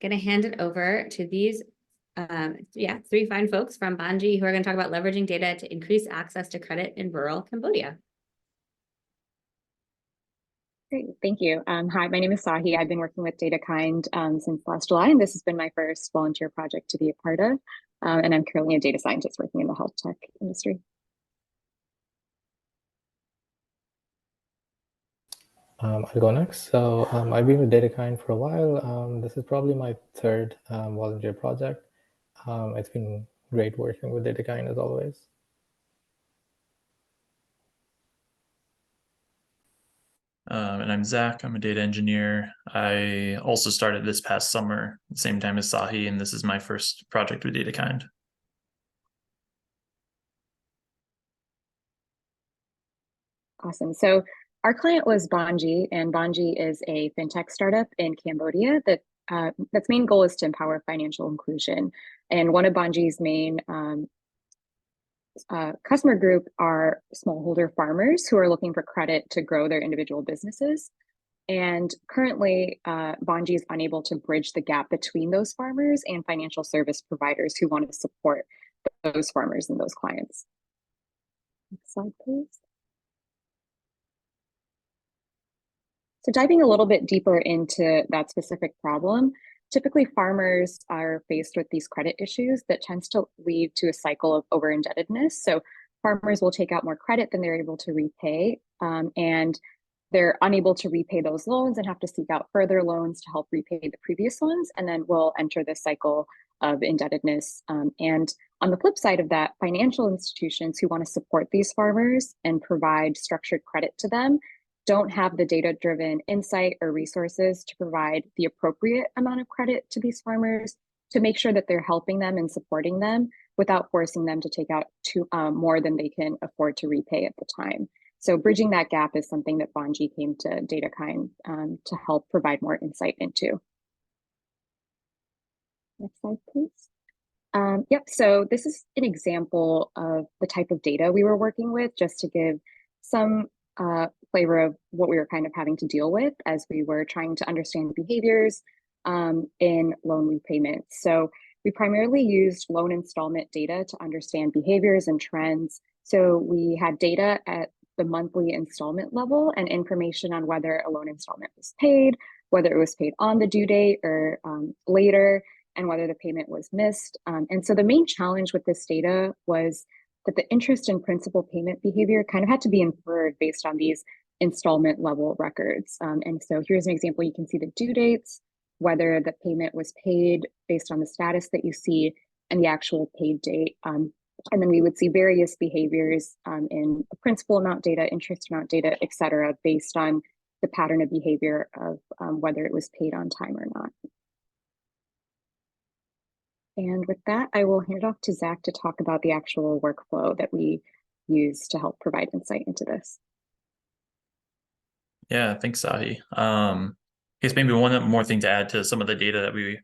going to hand it over to these three fine folks from BanhJi who are going to talk about leveraging data to increase access to credit in rural Cambodia. Great, thank you. Hi, my name is Sahi. I've been working with DataKind since last July, and this has been my first volunteer project to be a part of. And I'm currently a data scientist working in the health tech industry. I'll go next. So I've been with DataKind for a while. This is probably my third volunteer project. It's been great working with DataKind as always. And I'm Zach. I'm a data engineer. I also started this past summer, the same time as Sahi, and this is my first project with DataKind. Awesome. So our client was BanhJi, and BanhJi is a fintech startup in Cambodia that's main goal is to empower financial inclusion. And one of BanhJi's main customer group are smallholder farmers who are looking for credit to grow their individual businesses. And currently, BanhJi is unable to bridge the gap between those farmers and financial service providers who want to support those farmers and those clients. Next slide, please. So diving a little bit deeper into that specific problem, typically farmers are faced with these credit issues that tends to lead to a cycle of over-indebtedness. So farmers will take out more credit than they're able to repay, and they're unable to repay those loans and have to seek out further loans to help repay the previous ones, and then will enter this cycle of indebtedness. And on the flip side of that, financial institutions who want to support these farmers and provide structured credit to them don't have the data-driven insight or resources to provide the appropriate amount of credit to these farmers to make sure that they're helping them and supporting them without forcing them to take out more than they can afford to repay at the time. So bridging that gap is something that BanhJi came to DataKind to help provide more insight into. Next slide, please. Yep, so this is an example of the type of data we were working with, just to give some flavor of what we were kind of having to deal with as we were trying to understand behaviors in loan repayments. So we primarily used loan installment data to understand behaviors and trends. So we had data at the monthly installment level and information on whether a loan installment was paid, whether it was paid on the due date or later, and whether the payment was missed. And so the main challenge with this data was that the interest and principal payment behavior kind of had to be inferred based on these installment level records. And so here's an example. You can see the due dates, whether the payment was paid based on the status that you see, and the actual paid date. And then we would see various behaviors in principal amount data, interest amount data, et cetera, based on the pattern of behavior of whether it was paid on time or not. And with that, I will hand it off to Zach to talk about the actual workflow that we use to help provide insight into this. Yeah, thanks, Sahi. I guess maybe one more thing to add to some of the data that we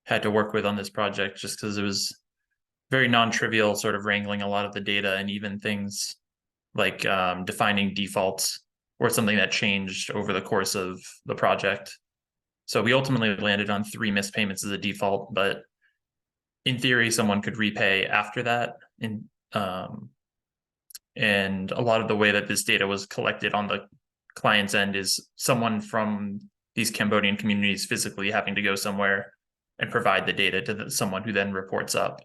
had to work with on this project, just because it was very non-trivial, sort of wrangling a lot of the data, and even things like defining defaults or something that changed over the course of the project. So we ultimately landed on 3 missed payments as a default, but in theory, someone could repay after that. And a lot of the way that this data was collected on the client's end is someone from these Cambodian communities physically having to go somewhere and provide the data to someone who then reports up.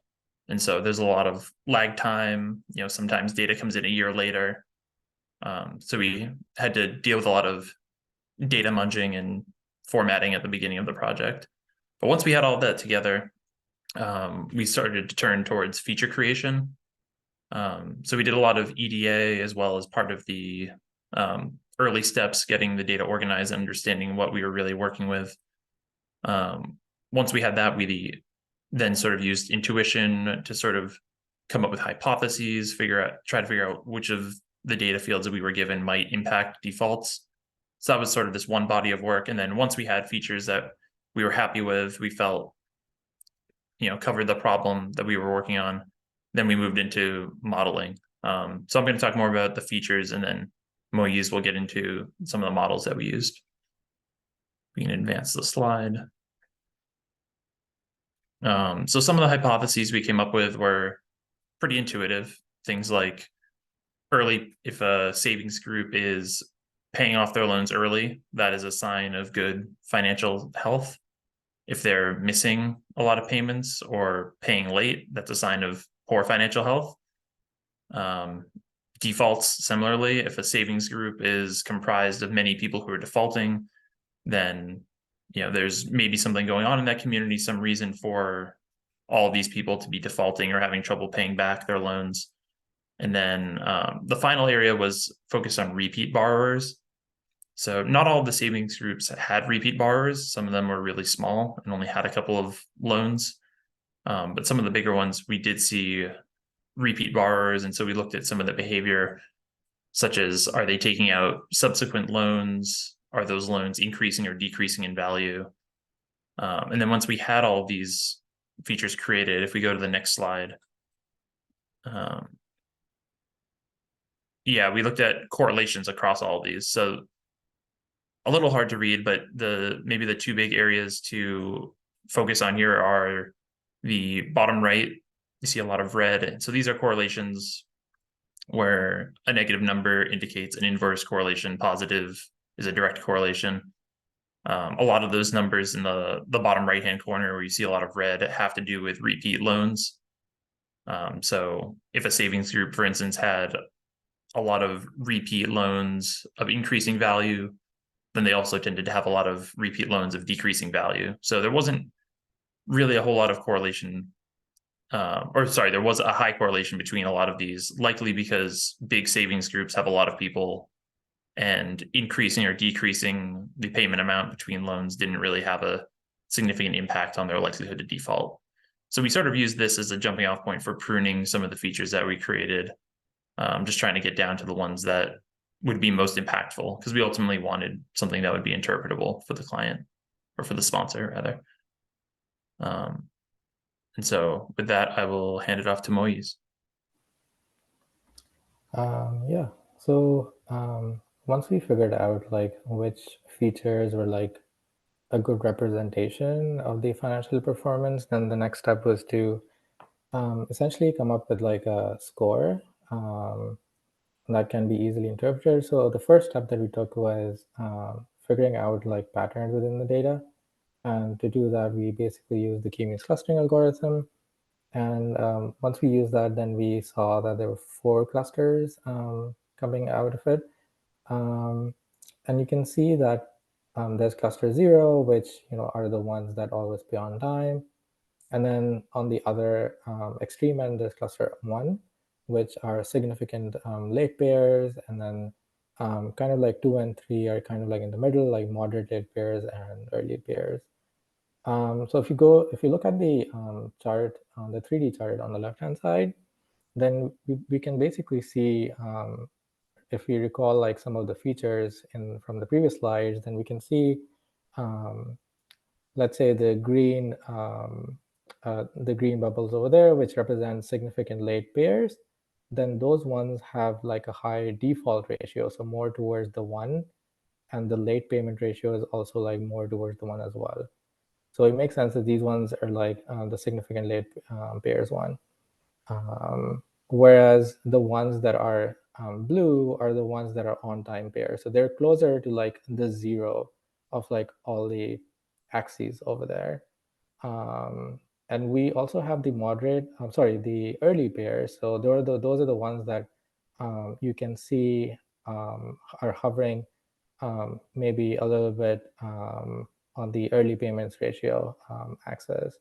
And so there's a lot of lag time. You know, sometimes data comes in a year later. So we had to deal with a lot of data munging and formatting at the beginning of the project. But once we had all that together, we started to turn towards feature creation. So we did a lot of EDA as well as part of the early steps, getting the data organized and understanding what we were really working with. Once we had that, we then sort of used intuition to sort of come up with hypotheses, try to figure out which of the data fields that we were given might impact defaults. So that was sort of this one body of work. And then once we had features that we were happy with, we felt, covered the problem that we were working on, then we moved into modeling. So I'm going to talk more about the features, and then Moise will get into some of the models that we used. We can advance the slide. So some of the hypotheses we came up with were pretty intuitive. Things like if a savings group is paying off their loans early, that is a sign of good financial health. If they're missing a lot of payments or paying late, that's a sign of poor financial health. Defaults, similarly, if a savings group is comprised of many people who are defaulting, then there's maybe something going on in that community, some reason for all these people to be defaulting or having trouble paying back their loans. And then the final area was focused on repeat borrowers. So not all of the savings groups had repeat borrowers. Some of them were really small and only had a couple of loans. But some of the bigger ones, we did see repeat borrowers. And so we looked at some of the behavior, such as, are they taking out subsequent loans? Are those loans increasing or decreasing in value? And then once we had all of these features created, if we go to the next slide, yeah, we looked at correlations across all of these. So a little hard to read, but maybe the two big areas to focus on here are the bottom right. You see a lot of red. And so these are correlations where a negative number indicates an inverse correlation, positive is a direct correlation. A lot of those numbers in the bottom right-hand corner where you see a lot of red have to do with repeat loans. So if a savings group, for instance, had a lot of repeat loans of increasing value, then they also tended to have a lot of repeat loans of decreasing value. So there wasn't really a whole lot of correlation, there was a high correlation between a lot of these, likely because big savings groups have a lot of people, and increasing or decreasing the payment amount between loans didn't really have a significant impact on their likelihood to default. So we sort of used this as a jumping off point for pruning some of the features that we created, just trying to get down to the ones that would be most impactful, because we ultimately wanted something that would be interpretable for the client, or for the sponsor rather. And so with that, I will hand it off to Moise. Yeah, so once we figured out like which features were like a good representation of the financial performance, then the next step was to essentially come up with like a score that can be easily interpreted. So the first step that we took was figuring out like patterns within the data. And to do that, we basically used the k-means clustering algorithm. And once we used that, then we saw that there were 4 clusters coming out of it. And you can see that there's cluster 0, which are the ones that always pay on time. And then on the other extreme end, there's cluster 1, which are significant late payers. And then kind of like 2 and 3 are kind of like in the middle, like moderate late payers and early payers. So if you look at the chart, the 3D chart on the left-hand side, then we can basically see, if we recall like some of the features from the previous slides, then we can see, let's say the green bubbles over there, which represent significant late payers, then those ones have like a high default ratio, so more towards the 1, and the late payment ratio is also like more towards the 1 as well. So it makes sense that these ones are like the significant late payers one. Whereas the ones that are blue are the ones that are on-time payers. So they're closer to like the 0 of like all the axes over there. And we also have the the early payers. So those are the ones that you can see are hovering maybe a little bit on the early payments ratio axis.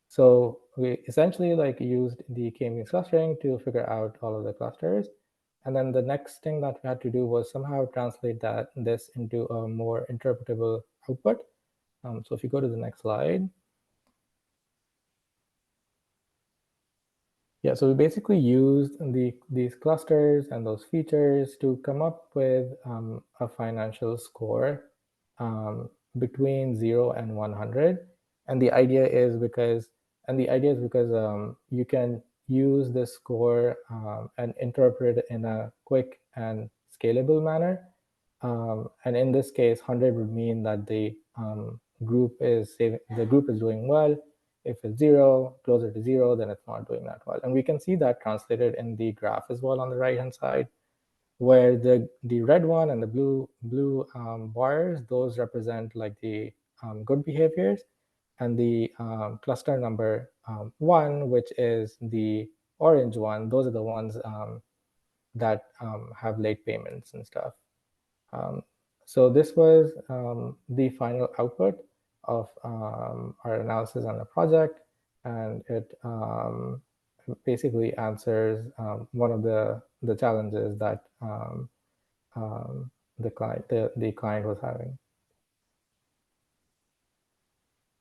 So we essentially like used the k-means clustering to figure out all of the clusters. And then the next thing that we had to do was somehow translate this into a more interpretable output. So if you go to the next slide. Yeah, so we basically used these clusters and those features to come up with a financial score between 0 and 100. And the idea is because you can use this score and interpret it in a quick and scalable manner. And in this case, 100 would mean that the group is doing well, If it's 0, closer to 0, then it's not doing that well. And we can see that translated in the graph as well on the right-hand side, where the red one and the blue bars, those represent like the good behaviors, and the cluster number 1, which is the orange one, those are the ones that have late payments and stuff. So this was the final output of our analysis on the project, and it basically answers one of the challenges that the client was having.